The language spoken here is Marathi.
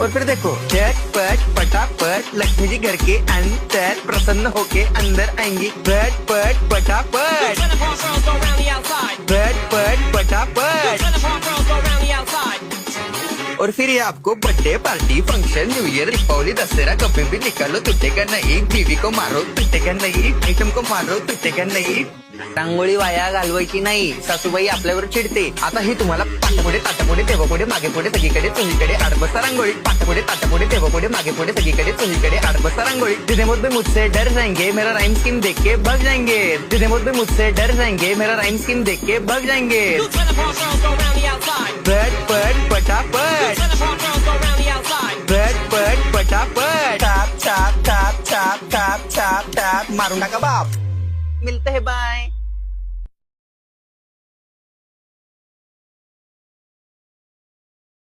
और फिर देखो झटपट पटापट लक्ष्मी जी घर के अंदर प्रसन्न होके अंदर आएंगी। झटपट पटापट झटपट पटापट। और फिर ये आपको birthday party function new year Deepavali Dussehra कभी भी निकालो टूटेगा नहीं। बीवी को मारो टूटेगा नहीं, आइटम को मारो टूटेगा नाही। रांगोळी वाया घालवायची नाही, सासूबाई आपल्यावर चिडते। आता ही तुम्हाला पाटापुढे ताटापुढे तेव्हापुढे मागे पुढे सगळीकडे चोहीकडे आडबसा रांगोळी। पाटापुढे ताटापुढे तेव्हापुढे मागे पुढे सगळीकडे चोहीकडे आडबसा रांगोळी। जितने मुझसे मुझसे डर जाएंगे मेरा राइम स्कीम देख के भाग जाएंगे। जितने मुझसे डर जाएंगे मेरा राइम स्कीम देख के भाग जाएंगे। झटपट पटापट झटपट पटापट छाप छाप छाप छाप छाप छाप छाप मारून टाका बाप। मिलते हैं बाय।